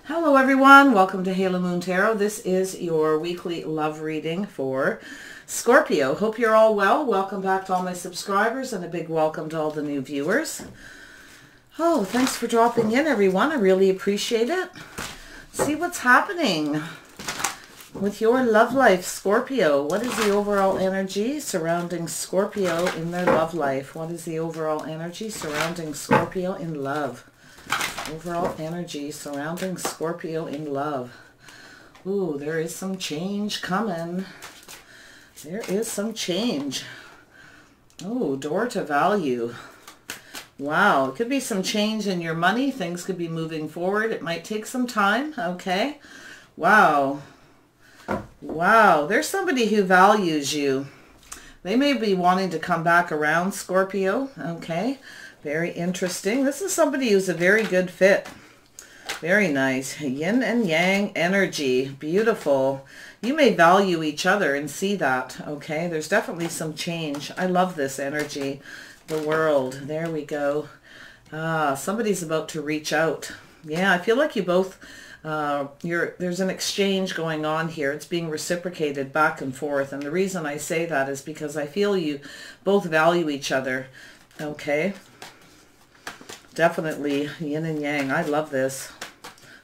Hello everyone, welcome to Halo Moon Tarot. This is your weekly love reading for Scorpio. Hope you're all well. Welcome back to all my subscribers and a big welcome to all the new viewers. Oh, thanks for dropping in everyone. I really appreciate it. See what's happening with your love life, Scorpio. What is the overall energy surrounding Scorpio in their love life? What is the overall energy surrounding Scorpio in love? Overall energy surrounding Scorpio in love. Ooh, there is some change coming. There is some change. Oh, door to value. Wow, it could be some change in your money. Things could be moving forward. It might take some time, okay? Wow. Wow, there's somebody who values you. They may be wanting to come back around, Scorpio, okay? Very interesting. This is somebody who's a very good fit. Very nice. Yin and yang energy. Beautiful. You may value each other and see that, okay? There's definitely some change. I love this energy. The world. There we go. Somebody's about to reach out. Yeah, I feel like you both, there's an exchange going on here. It's being reciprocated back and forth. And the reason I say that is because I feel you both value each other, okay? Definitely yin and yang. I love this.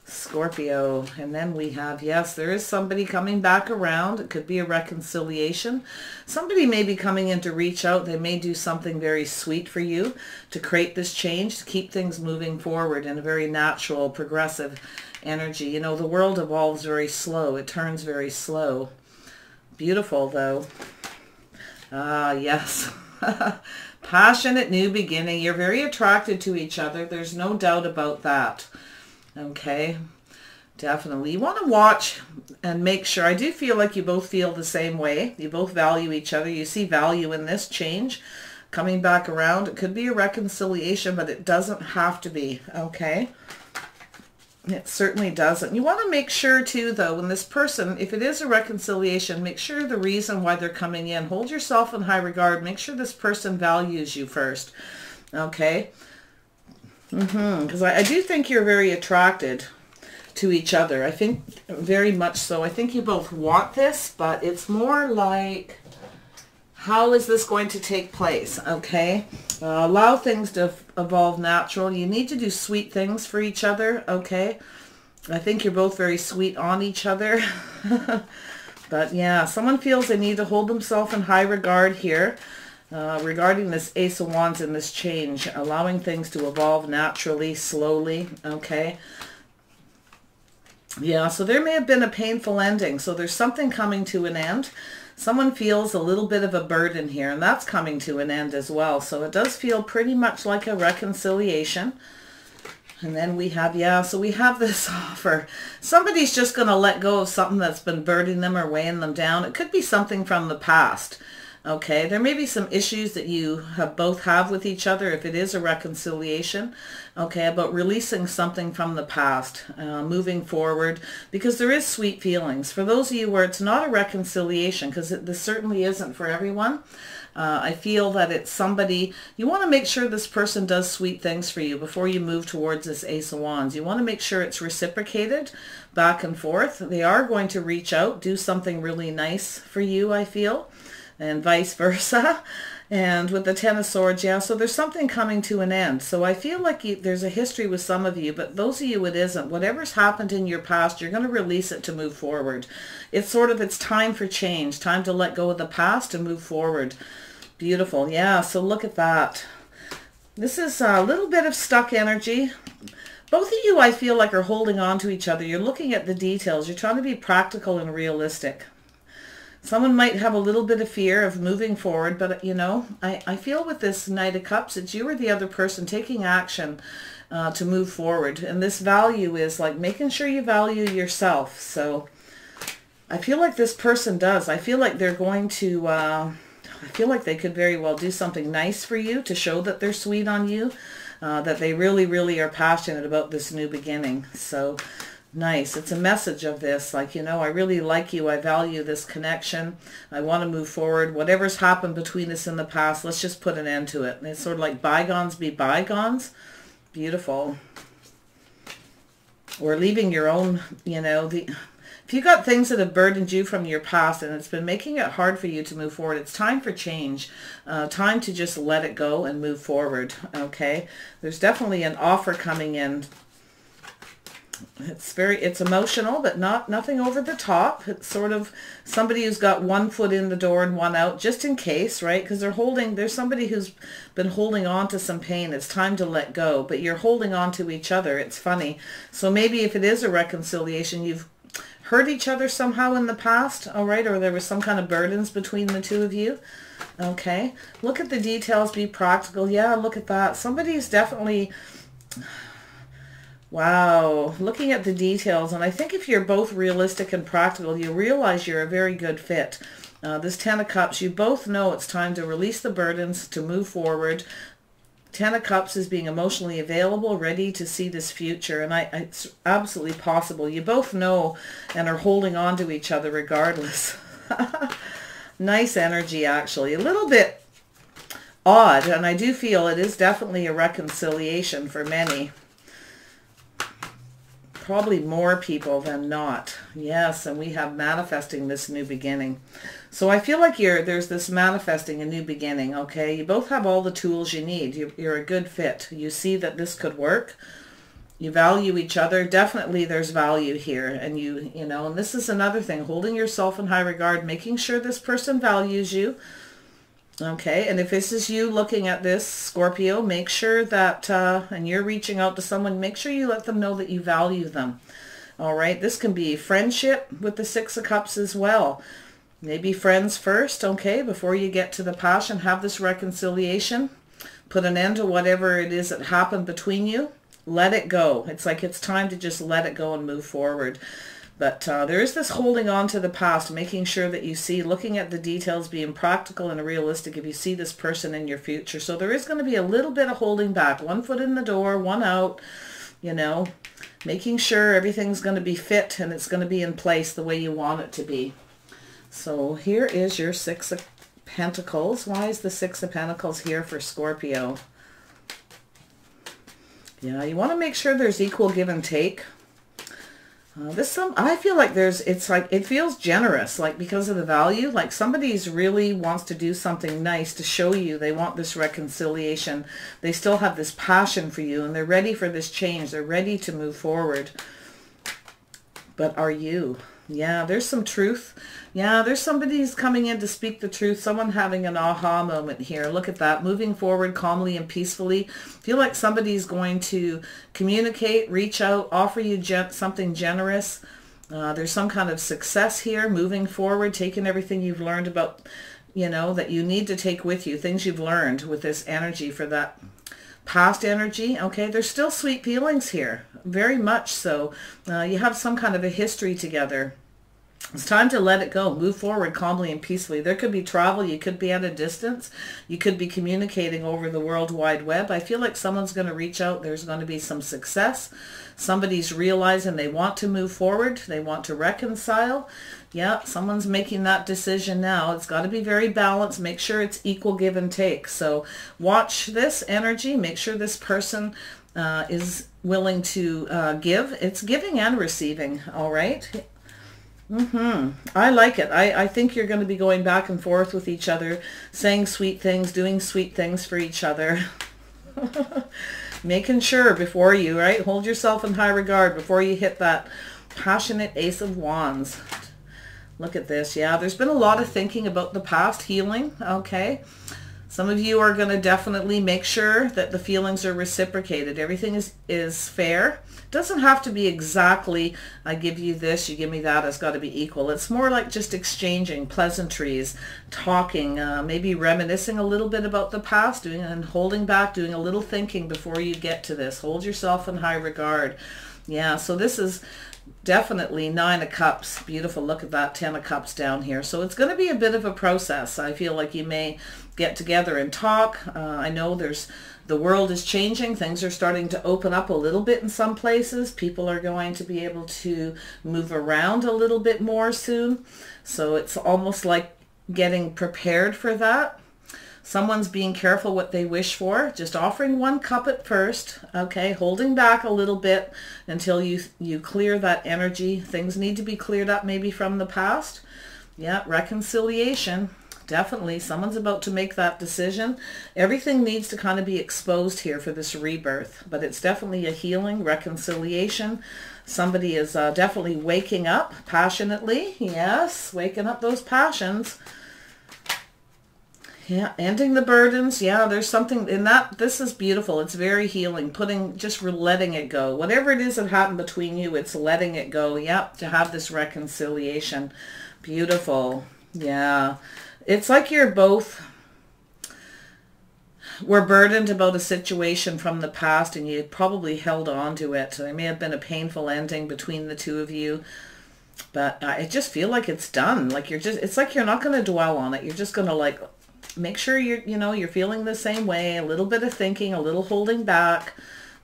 Scorpio. And then we have, yes, there is somebody coming back around. It could be a reconciliation. Somebody may be coming in to reach out. They may do something very sweet for you to create this change, to keep things moving forward in a very natural, progressive energy. You know, the world evolves very slow. It turns very slow. Beautiful, though. Yes. Passionate new beginning. You're very attracted to each other. There's no doubt about that. Okay. Definitely. You want to watch and make sure. I do feel like you both feel the same way. You both value each other. You see value in this change coming back around. It could be a reconciliation, but it doesn't have to be. Okay. It certainly doesn't. You want to make sure too, though, when this person, if it is a reconciliation, make sure the reason why they're coming in, hold yourself in high regard. Make sure this person values you first. Okay? Because I do think you're very attracted to each other. I think very much so. I think you both want this, but it's more like, how is this going to take place? Okay? Allow things to evolve natural. You need to do sweet things for each other, okay? I think you're both very sweet on each other. But yeah, someone feels they need to hold themselves in high regard here regarding this Ace of Wands and this change, allowing things to evolve naturally, slowly, okay? Yeah, so there may have been a painful ending. So there's something coming to an end. Someone feels a little bit of a burden here, and that's coming to an end as well. So it does feel pretty much like a reconciliation. And then we have, yeah, so we have this offer. Somebody's just going to let go of something that's been burdening them or weighing them down. It could be something from the past. Okay, there may be some issues that you both have with each other if it is a reconciliation, okay, about releasing something from the past, moving forward, because there is sweet feelings. For those of you where it's not a reconciliation, because this certainly isn't for everyone, I feel that it's somebody, you want to make sure this person does sweet things for you before you move towards this Ace of Wands. You want to make sure it's reciprocated back and forth. They are going to reach out, do something really nice for you, I feel, and vice versa. And with the Ten of Swords, yeah, so there's something coming to an end. So I feel like there's a history with some of you, but those of you it isn't. Whatever's happened in your past, you're going to release it to move forward. It's sort of, it's time for change, time to let go of the past and move forward. Beautiful. Yeah, so look at that. This is a little bit of stuck energy. Both of you, I feel like, are holding on to each other. You're looking at the details. You're trying to be practical and realistic. Someone might have a little bit of fear of moving forward, but, you know, I feel with this Knight of Cups, it's you or the other person taking action to move forward. And this value is like making sure you value yourself. So I feel like this person does. I feel like they're going to, I feel like they could very well do something nice for you to show that they're sweet on you, that they really, really are passionate about this new beginning. So nice. It's a message of this, like, you know, I really like you. I value this connection. I want to move forward. Whatever's happened between us in the past, let's just put an end to it. And it's sort of like bygones be bygones. Beautiful. or leaving your own, you know, if you got things that have burdened you from your past and it's been making it hard for you to move forward, it's time for change. Time to just let it go and move forward, okay? There's definitely an offer coming in. It's emotional, but nothing over the top. It's sort of somebody who's got one foot in the door and one out, just in case, right? Because there's somebody who's been holding on to some pain. It's time to let go, but you're holding on to each other. It's funny. So maybe if it is a reconciliation, you've hurt each other somehow in the past, all right? Or there was some kind of burdens between the two of you. Okay. Look at the details. Be practical. Yeah, look at that. Somebody's definitely... Wow, looking at the details, and I think if you're both realistic and practical, you realize you're a very good fit. This Ten of Cups, you both know it's time to release the burdens, to move forward. Ten of Cups is being emotionally available, ready to see this future, and it's absolutely possible. You both know and are holding on to each other regardless. Nice energy, actually. A little bit odd, and I do feel it is definitely a reconciliation for many. Probably more people than not. Yes, and we have manifesting this new beginning. So I feel like there's this manifesting a new beginning, okay? You both have all the tools you need. You're a good fit. You see that this could work. You value each other. Definitely there's value here. And you know, and this is another thing, holding yourself in high regard, making sure this person values you. Okay, and if this is you looking at this, Scorpio, make sure that, and you're reaching out to someone, make sure you let them know that you value them. All right, this can be friendship with the Six of Cups as well. Maybe friends first, okay, before you get to the passion, have this reconciliation. Put an end to whatever it is that happened between you. Let it go. It's like it's time to just let it go and move forward. But there is this holding on to the past, making sure that you see, looking at the details, being practical and realistic if you see this person in your future. So there is going to be a little bit of holding back. One foot in the door, one out, you know, making sure everything's going to be fit and it's going to be in place the way you want it to be. So here is your Six of Pentacles. Why is the Six of Pentacles here for Scorpio? Yeah, you want to make sure there's equal give and take. I feel like it feels generous, like because of the value, like somebody's really wants to do something nice to show you they want this reconciliation. They still have this passion for you and they're ready for this change. They're ready to move forward. But are you? Yeah, there's some truth. Yeah, there's somebody who's coming in to speak the truth. Someone having an aha moment here. Look at that. Moving forward calmly and peacefully. Feel like somebody's going to communicate, reach out, offer you something generous. There's some kind of success here. Moving forward, taking everything you've learned about, you know, that you need to take with you. Things you've learned with this energy for that past energy. Okay, there's still sweet feelings here, very much so. You have some kind of a history together. It's time to let it go. Move forward calmly and peacefully. There could be travel. You could be at a distance. You could be communicating over the World Wide Web. I feel like someone's going to reach out. There's going to be some success. Somebody's realizing they want to move forward. They want to reconcile. Yeah, someone's making that decision now. It's got to be very balanced. Make sure it's equal give and take. So watch this energy. Make sure this person is willing to give. It's giving and receiving, all right? I like it. I think you're going to be going back and forth with each other, saying sweet things, doing sweet things for each other. Making sure before you, right? Hold yourself in high regard before you hit that passionate Ace of Wands. Look at this. Yeah, there's been a lot of thinking about the past, healing. Okay. Some of you are going to definitely make sure that the feelings are reciprocated. Everything is fair. It doesn't have to be exactly, I give you this, you give me that. It's got to be equal. It's more like just exchanging pleasantries, talking, maybe reminiscing a little bit about the past, and holding back, doing a little thinking before you get to this. Hold yourself in high regard. Yeah, so this is definitely Nine of Cups. Beautiful. Look at that, Ten of Cups down here. So it's going to be a bit of a process. I feel like you may get together and talk. I know the world is changing. Things are starting to open up a little bit in some places. People are going to be able to move around a little bit more soon. So it's almost like getting prepared for that. Someone's being careful what they wish for, just offering one cup at first, okay, holding back a little bit until you clear that energy. Things need to be cleared up maybe from the past. Yeah, reconciliation. Definitely, someone's about to make that decision. Everything needs to kind of be exposed here for this rebirth, but it's definitely a healing, reconciliation. Somebody is definitely waking up passionately. Yes, waking up those passions. Yeah, ending the burdens. Yeah, there's something in that. This is beautiful. It's very healing. Just letting it go. Whatever it is that happened between you, it's letting it go. Yep, to have this reconciliation. Beautiful. Yeah. It's like you're both were burdened about a situation from the past and you probably held on to it. There may have been a painful ending between the two of you, but I just feel like it's done. Like it's like you're not going to dwell on it. You're just going to like make sure you're feeling the same way, a little bit of thinking, a little holding back,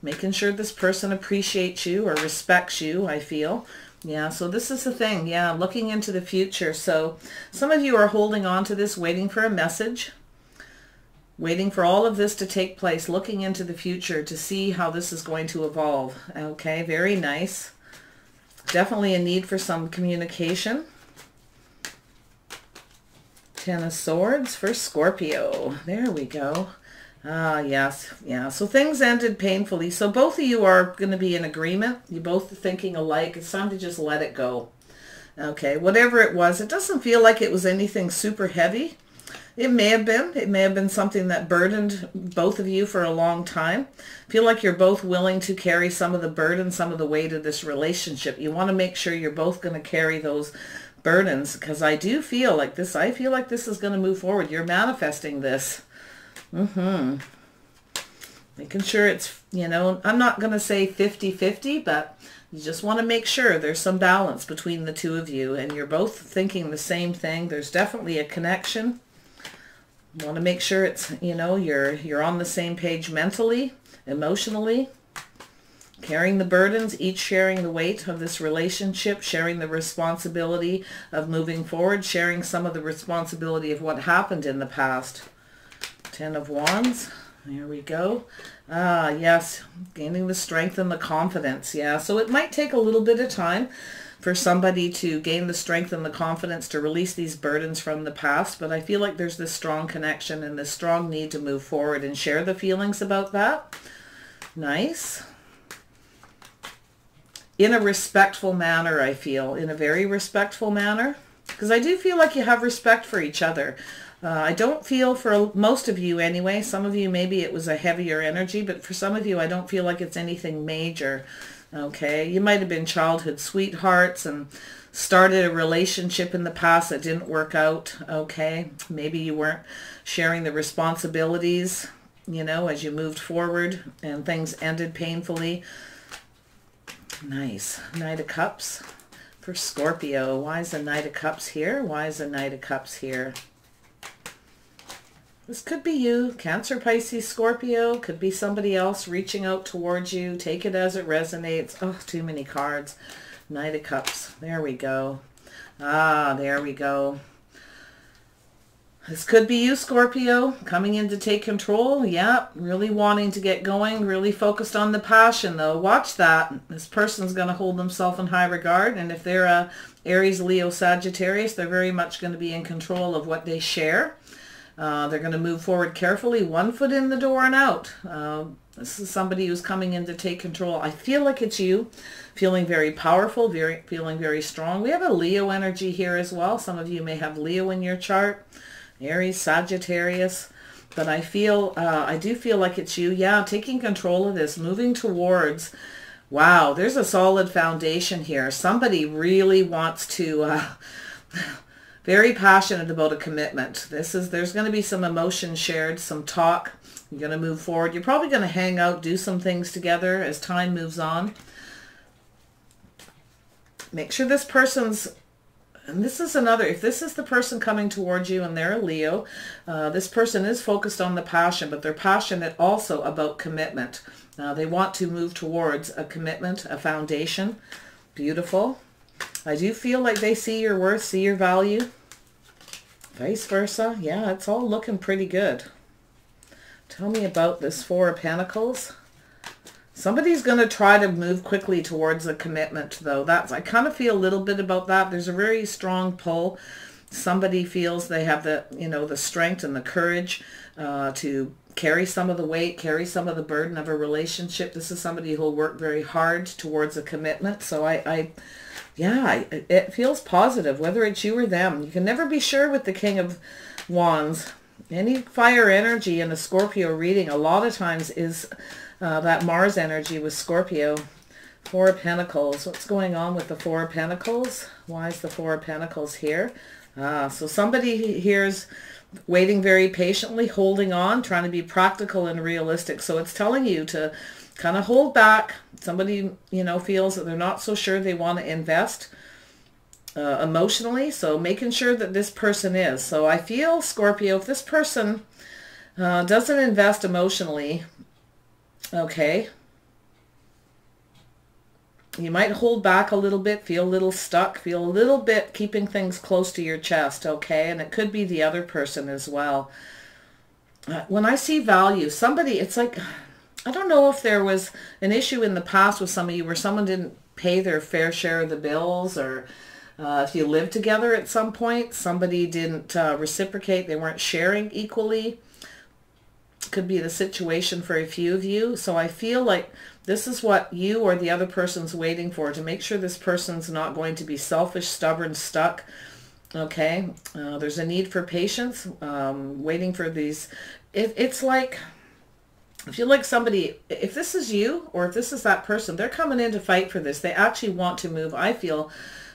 making sure this person appreciates you or respects you, I feel. Yeah, so this is the thing. Yeah, looking into the future. So some of you are holding on to this, waiting for a message, waiting for all of this to take place, looking into the future to see how this is going to evolve. Okay, very nice. Definitely a need for some communication. Ten of Swords for Scorpio. There we go. Ah, yes. Yeah. So things ended painfully. So both of you are going to be in agreement. You're both thinking alike. It's time to just let it go. Okay. Whatever it was, it doesn't feel like it was anything super heavy. It may have been. It may have been something that burdened both of you for a long time. I feel like you're both willing to carry some of the burden, some of the weight of this relationship. You want to make sure you're both going to carry those burdens, because I do feel like this. I feel like this is going to move forward. You're manifesting this. Making sure it's, I'm not going to say 50-50, but you just want to make sure there's some balance between the two of you and you're both thinking the same thing. There's definitely a connection. You want to make sure it's, you're on the same page mentally, emotionally, carrying the burdens, each sharing the weight of this relationship, sharing the responsibility of moving forward, sharing some of the responsibility of what happened in the past. Ten of Wands. There we go. Ah, yes. Gaining the strength and the confidence. Yeah. So it might take a little bit of time for somebody to gain the strength and the confidence to release these burdens from the past. But I feel like there's this strong connection and this strong need to move forward and share the feelings about that. Nice. In a respectful manner, I feel. In a very respectful manner. Because I do feel like you have respect for each other. I don't feel, for most of you anyway, some of you maybe it was a heavier energy, but for some of you I don't feel like it's anything major. Okay, you might have been childhood sweethearts and started a relationship in the past that didn't work out. Okay, maybe you weren't sharing the responsibilities, as you moved forward and things ended painfully. Nice. Knight of Cups for Scorpio. Why is the Knight of Cups here? Why is the Knight of Cups here? This could be you, Cancer, Pisces, Scorpio. Could be somebody else reaching out towards you. Take it as it resonates. Oh, too many cards. Knight of Cups. There we go. Ah, there we go. This could be you, Scorpio, coming in to take control. Yeah, really wanting to get going. Really focused on the passion, though. Watch that. This person's going to hold themselves in high regard. And if they're a Aries, Leo, Sagittarius, they're very much going to be in control of what they share. They're going to move forward carefully, one foot in the door and out. This is somebody who's coming in to take control. I feel like it's you, feeling very powerful, feeling very strong. We have a Leo energy here as well. Some of you may have Leo in your chart, Aries, Sagittarius. But I do feel like it's you. Yeah, taking control of this, moving towards. Wow, there's a solid foundation here. Somebody really wants to... very passionate about a commitment. There's going to be some emotion shared, some talk. You're going to move forward. You're probably going to hang out, do some things together as time moves on. Make sure this person's, and this is another, if this is the person coming towards you and they're a Leo, this person is focused on the passion, but they're passionate also about commitment. They want to move towards a commitment, a foundation. Beautiful. I do feel like they see your worth, see your value. Vice versa. Yeah, it's all looking pretty good. Tell me about this Four of Pentacles. Somebody's going to try to move quickly towards a commitment, though. I kind of feel a little bit about that. There's a very strong pull. Somebody feels they have the, the strength and the courage to carry some of the weight, carry some of the burden of a relationship. This is somebody who'll work very hard towards a commitment. So yeah, it feels positive, whether it's you or them. You can never be sure with the King of Wands. Any fire energy in a Scorpio reading a lot of times is that Mars energy with Scorpio. Four of Pentacles. What's going on with the Four of Pentacles? Why is the Four of Pentacles here? So somebody here is waiting very patiently, holding on, trying to be practical and realistic. So it's telling you to kind of hold back. Somebody, feels that they're not so sure they want to invest emotionally. So making sure that this person is. So I feel, Scorpio, if this person doesn't invest emotionally, okay, you might hold back a little bit, feel a little stuck, feel a little bit keeping things close to your chest, okay? And it could be the other person as well. When I see value, somebody, it's like, I don't know if there was an issue in the past with some of you where someone didn't pay their fair share of the bills, or if you lived together at some point, somebody didn't reciprocate, they weren't sharing equally. Could be the situation for a few of you. So I feel like this is what you or the other person's waiting for, to make sure this person's not going to be selfish, stubborn, stuck. Okay, there's a need for patience, waiting for these. It's like, I feel like somebody, if this is you or if this is that person, they're coming in to fight for this. They actually want to move. I feel,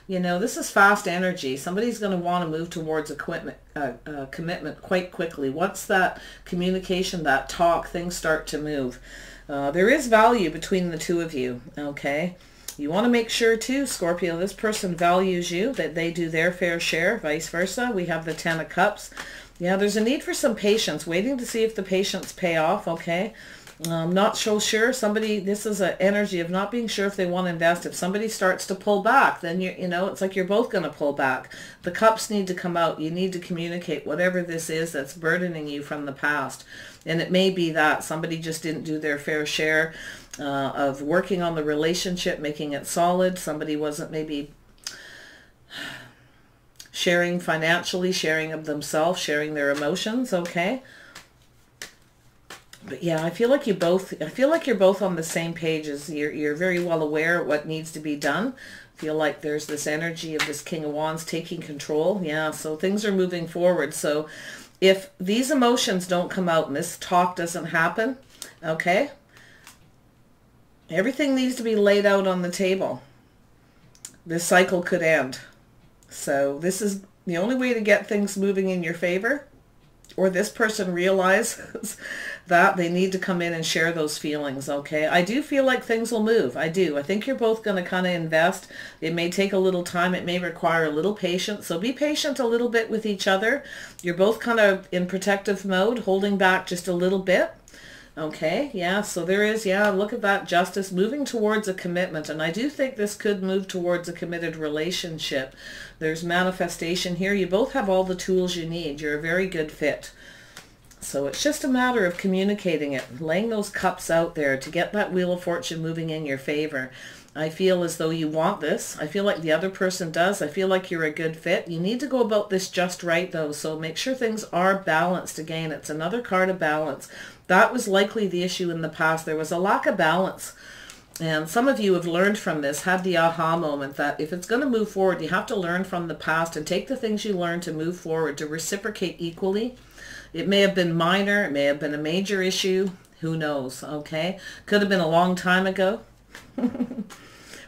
this is fast energy. Somebody's going to want to move towards a commitment quite quickly. Once that communication, that talk, things start to move. There is value between the two of you, okay? You want to make sure too, Scorpio, this person values you, that they do their fair share, vice versa. We have the Ten of Cups. Yeah, there's a need for some patience, waiting to see if the patience pay off, okay? Not so sure. Somebody, this is an energy of not being sure if they want to invest. If somebody starts to pull back, then it's like you're both going to pull back. The cups need to come out. You need to communicate whatever this is that's burdening you from the past. And it may be that somebody just didn't do their fair share of working on the relationship, making it solid. Somebody wasn't maybe sharing financially, sharing of themselves, sharing their emotions, okay? But yeah, I feel like you're both on the same page. As you're very well aware of what needs to be done. I feel like there's this energy of this King of Wands taking control. Yeah, so things are moving forward. So if these emotions don't come out and this talk doesn't happen, okay, everything needs to be laid out on the table. This cycle could end. So this is the only way to get things moving in your favor, or this person realizes that they need to come in and share those feelings, okay? I do feel like things will move. I do. I think you're both going to kind of invest. It may take a little time. It may require a little patience. So be patient a little bit with each other. You're both kind of in protective mode, holding back just a little bit. Okay, yeah, so there is, yeah, look at that, justice, moving towards a commitment. And I do think this could move towards a committed relationship. There's manifestation here. You both have all the tools you need. You're a very good fit. So it's just a matter of communicating it, laying those cups out there to get that Wheel of Fortune moving in your favor. I feel as though you want this. I feel like the other person does. I feel like you're a good fit. You need to go about this just right, though. So make sure things are balanced. Again, it's another card of balance. That was likely the issue in the past. There was a lack of balance. And some of you have learned from this, had the aha moment that if it's going to move forward, you have to learn from the past and take the things you learned to move forward, to reciprocate equally. It may have been minor. It may have been a major issue. Who knows, okay? Could have been a long time ago.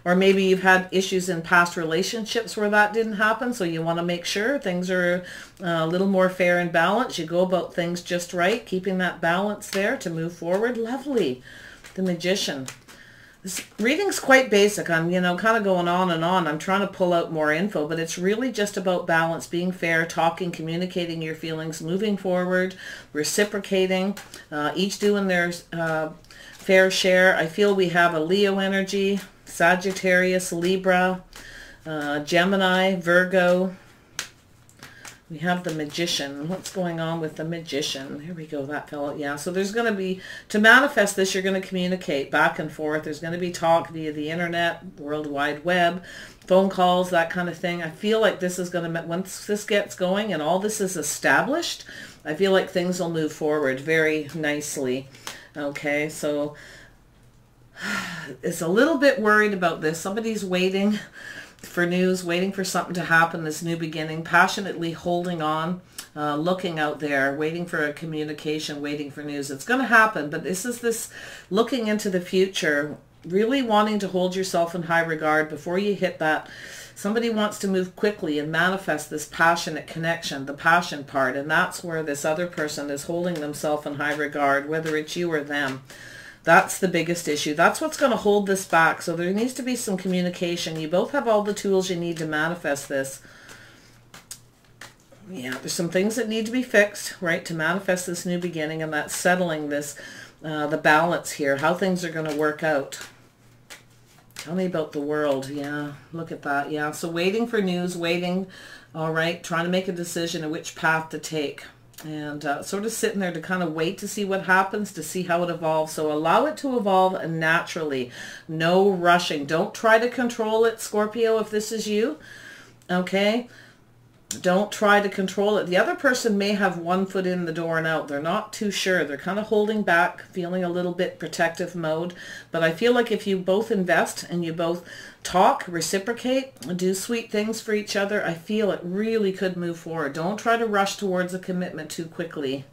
Or maybe you've had issues in past relationships where that didn't happen, so you want to make sure things are a little more fair and balanced. You go about things just right, keeping that balance there to move forward. Lovely. The Magician. This reading's quite basic. I'm, kind of going on and on. I'm trying to pull out more info, but it's really just about balance, being fair, talking, communicating your feelings, moving forward, reciprocating, each doing their fair share. I feel we have a Leo energy, Sagittarius, Libra, Gemini, Virgo, We have the Magician. What's going on with the Magician? Here we go. That fell out. Yeah. So there's going to be, to manifest this, you're going to communicate back and forth. There's going to be talk via the internet, World Wide Web, phone calls, that kind of thing. I feel like this is going to, once this gets going and all this is established, I feel like things will move forward very nicely. Okay. So it's a little bit worried about this. Somebody's waiting for news, waiting for something to happen, this new beginning, passionately holding on, looking out there, waiting for a communication, waiting for news. It's going to happen, but this is this looking into the future, really wanting to hold yourself in high regard before you hit that. Somebody wants to move quickly and manifest this passionate connection, the passion part, and that's where this other person is holding themselves in high regard, whether it's you or them. That's the biggest issue. That's what's going to hold this back. So there needs to be some communication. You both have all the tools you need to manifest this. Yeah, there's some things that need to be fixed, right, to manifest this new beginning, and that's settling this, the balance here, how things are going to work out. Tell me about the world. Yeah, look at that. Yeah, so waiting for news, waiting, all right, trying to make a decision of which path to take. And sort of sitting there to kind of wait to see what happens, to see how it evolves. So allow it to evolve naturally. No rushing. Don't try to control it, Scorpio, if this is you. Okay? Don't try to control it. The other person may have one foot in the door and out. They're not too sure. They're kind of holding back, feeling a little bit protective mode. But I feel like if you both invest and you both talk, reciprocate, do sweet things for each other, I feel it really could move forward. Don't try to rush towards a commitment too quickly.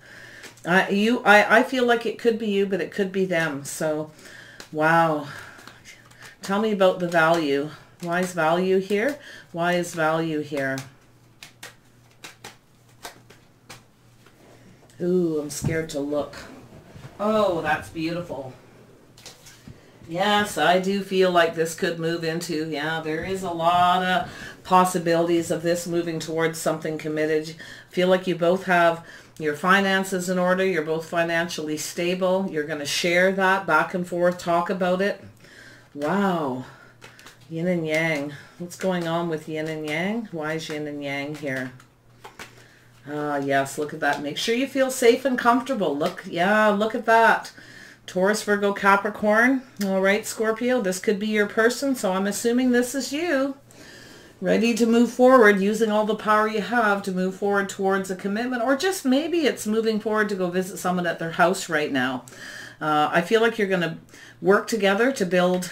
I feel like it could be you, but it could be them. So, wow. Tell me about the value. Why is value here? Why is value here? Ooh, I'm scared to look. Oh, that's beautiful. Yes, I do feel like this could move into, yeah, there is a lot of possibilities of this moving towards something committed. I feel like you both have your finances in order. You're both financially stable. You're going to share that back and forth, talk about it. Wow. Yin and yang. What's going on with yin and yang? Why is yin and yang here? Yes, look at that. Make sure you feel safe and comfortable. Look, yeah, look at that. Taurus, Virgo, Capricorn. All right, Scorpio, this could be your person, so I'm assuming this is you. Ready to move forward, using all the power you have to move forward towards a commitment, or just maybe it's moving forward to go visit someone at their house right now. I feel like you're going to work together to build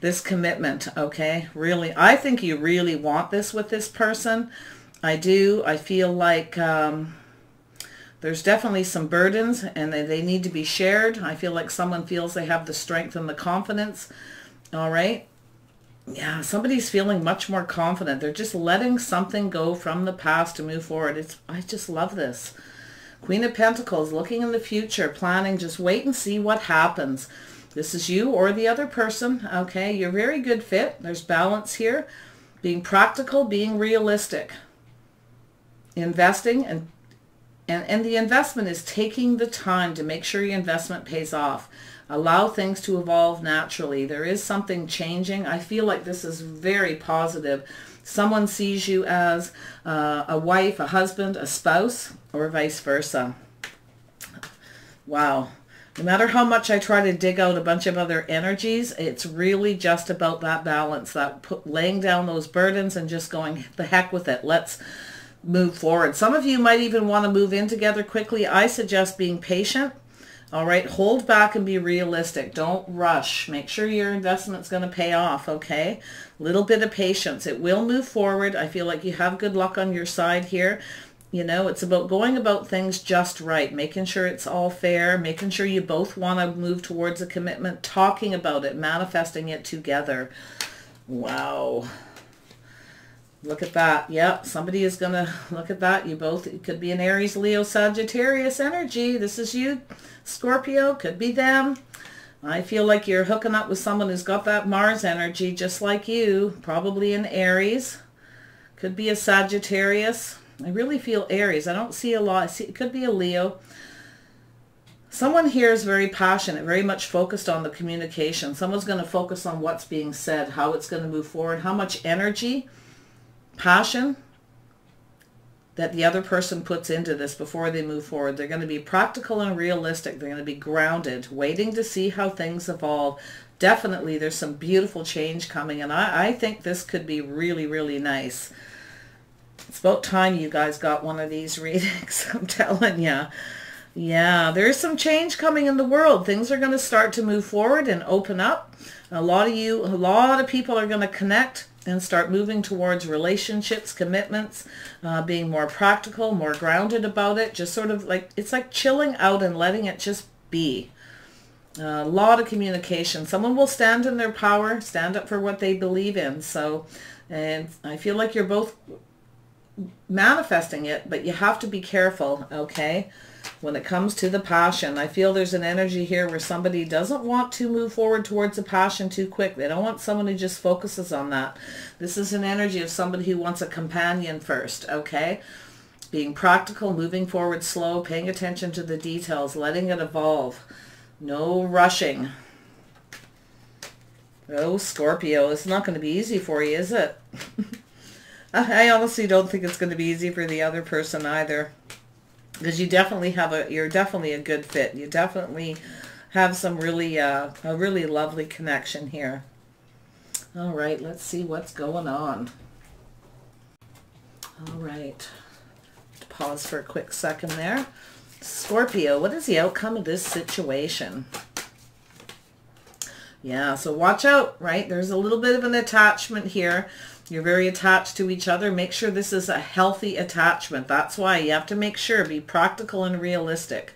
this commitment, okay? Really, I think you really want this with this person. I do. I feel like there's definitely some burdens and they need to be shared. I feel like someone feels they have the strength and the confidence. All right. Yeah, somebody's feeling much more confident. They're just letting something go from the past to move forward. I just love this. Queen of Pentacles, looking in the future, planning, just wait and see what happens. This is you or the other person. Okay, you're a very good fit. There's balance here. Being practical, being realistic. Investing and the investment is taking the time to make sure your investment pays off. Allow things to evolve naturally. There is something changing. I feel like this is very positive. Someone sees you as a wife, a husband, a spouse, or vice versa. Wow. No matter how much I try to dig out a bunch of other energies, it's really just about that balance, laying down those burdens and just going, the heck with it. Let's move forward. Some of you might even want to move in together quickly. I suggest being patient. All right, hold back and be realistic. Don't rush. Make sure your investment's going to pay off, okay? Little bit of patience. It will move forward. I feel like you have good luck on your side here. You know, it's about going about things just right, making sure it's all fair, making sure you both want to move towards a commitment, talking about it, manifesting it together. Wow. Look at that. Yep, somebody is going to look at that. You both, it could be an Aries, Leo, Sagittarius energy. This is you, Scorpio. Could be them. I feel like you're hooking up with someone who's got that Mars energy just like you. Probably an Aries. Could be a Sagittarius. I really feel Aries. I don't see a lot. I see, it could be a Leo. Someone here is very passionate, very much focused on the communication. Someone's going to focus on what's being said, how it's going to move forward, how much energy, passion, that the other person puts into this before they move forward. They're going to be practical and realistic. They're going to be grounded, waiting to see how things evolve. Definitely there's some beautiful change coming, and I think this could be really, really nice. It's about time you guys got one of these readings, I'm telling you. Yeah, there's some change coming in the world. Things are going to start to move forward and open up. A lot of people are going to connect and start moving towards relationships, commitments, being more practical, more grounded about it. Just sort of like, it's like chilling out and letting it just be. A lot of communication. Someone will stand in their power, stand up for what they believe in. So, and I feel like you're both manifesting it, but you have to be careful, okay? When it comes to the passion, I feel there's an energy here where somebody doesn't want to move forward towards a passion too quick. They don't want someone who just focuses on that. This is an energy of somebody who wants a companion first, okay? Being practical, moving forward slow, paying attention to the details, letting it evolve. No rushing. Oh, Scorpio, it's not going to be easy for you, is it? I honestly don't think it's going to be easy for the other person either. Because you definitely have you're definitely a good fit. You definitely have some really, a really lovely connection here. All right, let's see what's going on. All right. Pause for a quick second there. Scorpio, what is the outcome of this situation? Yeah, so watch out, right? There's a little bit of an attachment here. You're very attached to each other. Make sure this is a healthy attachment. That's why you have to make sure, be practical and realistic.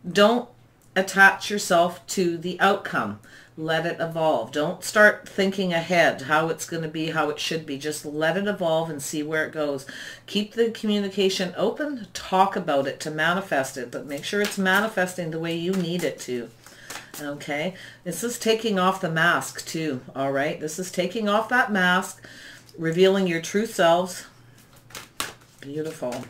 Don't attach yourself to the outcome. Let it evolve. Don't start thinking ahead how it's going to be, how it should be. Just let it evolve and see where it goes. Keep the communication open. Talk about it to manifest it, but make sure it's manifesting the way you need it to. Okay? This is taking off the mask too, all right? This is taking off that mask, revealing your true selves. Beautiful.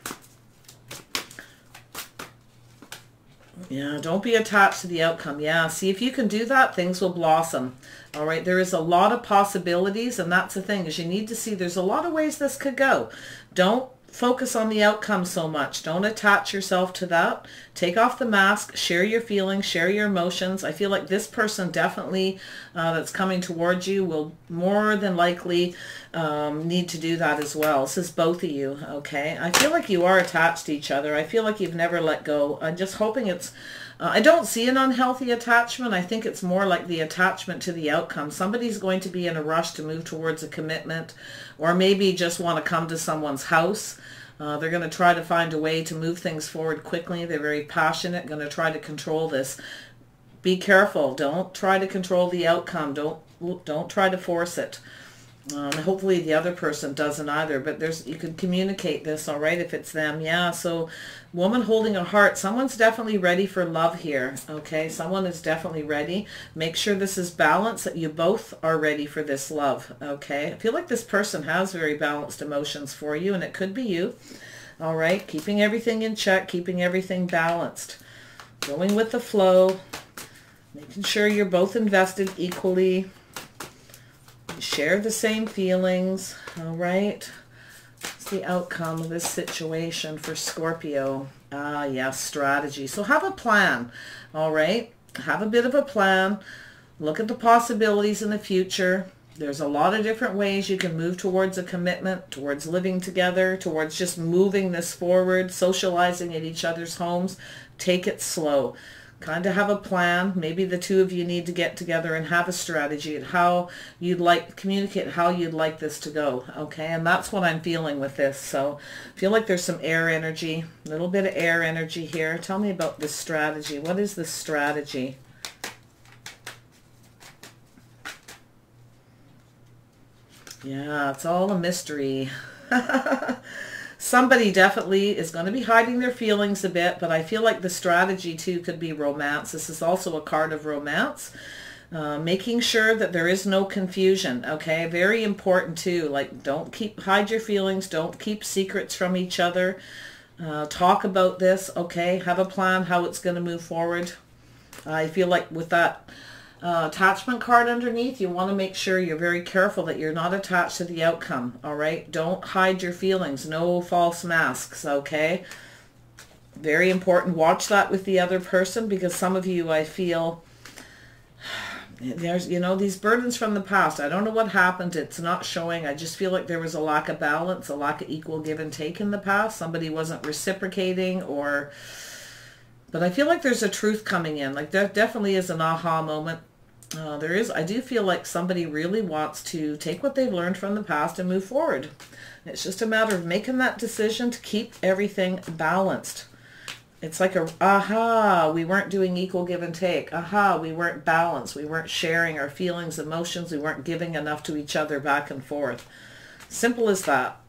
Yeah, don't be attached to the outcome. Yeah, see, if you can do that, things will blossom. All right, there is a lot of possibilities, and that's the thing, is you need to see there's a lot of ways this could go. Don't focus on the outcome so much. Don't attach yourself to that. Take off the mask, share your feelings, share your emotions. I feel like this person definitely that's coming towards you will more than likely need to do that as well. This is both of you, okay? I feel like you are attached to each other. I feel like you've never let go. I'm just hoping it's I don't see an unhealthy attachment. I think it's more like the attachment to the outcome. Somebody's going to be in a rush to move towards a commitment, or maybe just want to come to someone's house. They're going to try to find a way to move things forward quickly. They're very passionate, going to try to control this. Be careful. Don't try to control the outcome. Don't try to force it. Hopefully the other person doesn't either, but you can communicate this, all right, if it's them. Yeah, so woman holding a heart, someone's definitely ready for love here, okay? Someone is definitely ready. Make sure this is balanced, that you both are ready for this love, okay? I feel like this person has very balanced emotions for you, and it could be you, all right? Keeping everything in check, keeping everything balanced, going with the flow, making sure you're both invested equally. Share the same feelings, all right? What's the outcome of this situation for Scorpio? Yes, strategy. So have a plan, all right? Have a bit of a plan. Look at the possibilities in the future. There's a lot of different ways you can move towards a commitment, towards living together, towards just moving this forward, socializing at each other's homes. Take it slow. Kind of have a plan. Maybe the two of you need to get together and have a strategy at how you'd like, communicate how you'd like this to go, okay? And that's what I'm feeling with this. So I feel like there's some air energy, a little bit of air energy here. Tell me about this strategy. What is this strategy? Yeah, it's all a mystery. Somebody definitely is going to be hiding their feelings a bit, but I feel like the strategy too could be romance. This is also a card of romance. Making sure that there is no confusion, okay? Very important too. Like, don't hide your feelings. Don't keep secrets from each other. Talk about this, okay? Have a plan how it's going to move forward. I feel like with that attachment card underneath. You want to make sure you're very careful that you're not attached to the outcome, all right? Don't hide your feelings. No false masks, okay? Very important. Watch that with the other person, because some of you, I feel, there's, you know, these burdens from the past. I don't know what happened. It's not showing. I just feel like there was a lack of balance, a lack of equal give and take in the past. Somebody wasn't reciprocating, or... But I feel like there's a truth coming in. Like there definitely is an aha moment. There is. I do feel like somebody really wants to take what they've learned from the past and move forward. It's just a matter of making that decision to keep everything balanced. It's like a, aha, we weren't doing equal give and take. Aha, we weren't balanced. We weren't sharing our feelings, emotions. We weren't giving enough to each other back and forth. Simple as that.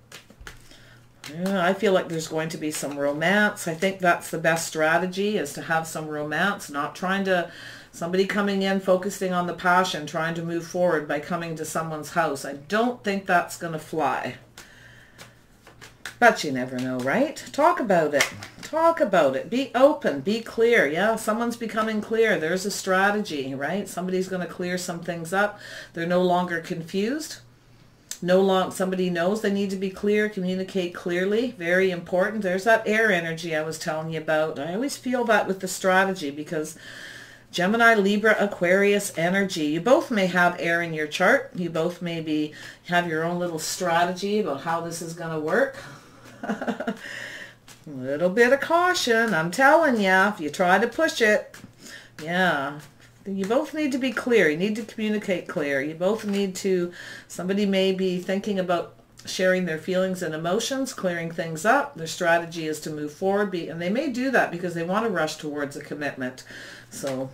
Yeah, I feel like there's going to be some romance. I think that's the best strategy, is to have some romance, not trying to, somebody coming in, focusing on the passion, trying to move forward by coming to someone's house. I don't think that's going to fly. But you never know, right? Talk about it. Talk about it. Be open. Be clear. Yeah, someone's becoming clear. There's a strategy, right? Somebody's going to clear some things up. They're no longer confused. Somebody knows they need to be clear, communicate clearly. Very important. There's that air energy I was telling you about. I always feel that with the strategy, because Gemini, Libra, Aquarius energy. You both may have air in your chart. You both maybe have your own little strategy about how this is going to work. A little bit of caution, I'm telling you, if you try to push it. Yeah. You both need to be clear. You need to communicate clear. You both need to, somebody may be thinking about sharing their feelings and emotions, clearing things up. Their strategy is to move forward, and they may do that because they want to rush towards a commitment. So,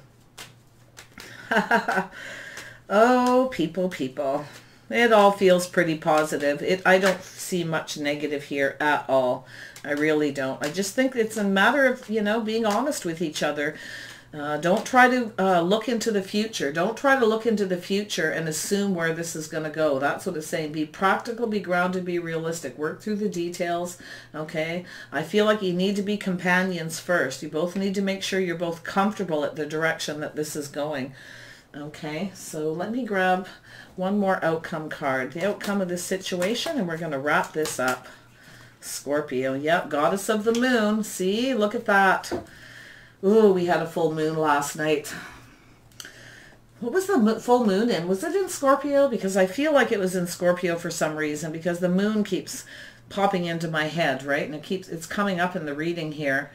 oh, people. It all feels pretty positive. I don't see much negative here at all. I really don't. I just think it's a matter of, you know, being honest with each other. Don't try to look into the future. Don't try to look into the future and assume where this is going to go. That's what it's saying. Be practical, be grounded, be realistic. Work through the details, okay? I feel like you need to be companions first. You both need to make sure you're both comfortable at the direction that this is going, okay? So let me grab one more outcome card. The outcome of this situation, and we're going to wrap this up. Scorpio. Yep, goddess of the moon. See, look at that. Ooh, we had a full moon last night. What was the full moon in? Was it in Scorpio? Because I feel like it was in Scorpio for some reason, because the moon keeps popping into my head, right? And it's coming up in the reading here.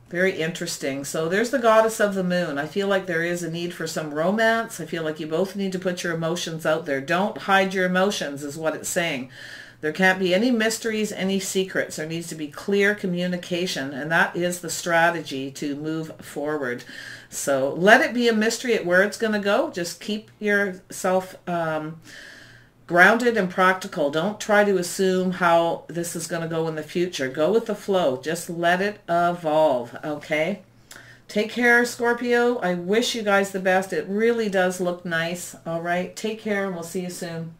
Very interesting. So there's the goddess of the moon. I feel like there is a need for some romance. I feel like you both need to put your emotions out there. Don't hide your emotions is what it's saying. There can't be any mysteries, any secrets. There needs to be clear communication, and that is the strategy to move forward. So let it be a mystery at where it's going to go. Just keep yourself grounded and practical. Don't try to assume how this is going to go in the future. Go with the flow. Just let it evolve, okay? Take care, Scorpio. I wish you guys the best. It really does look nice. All right, take care, and we'll see you soon.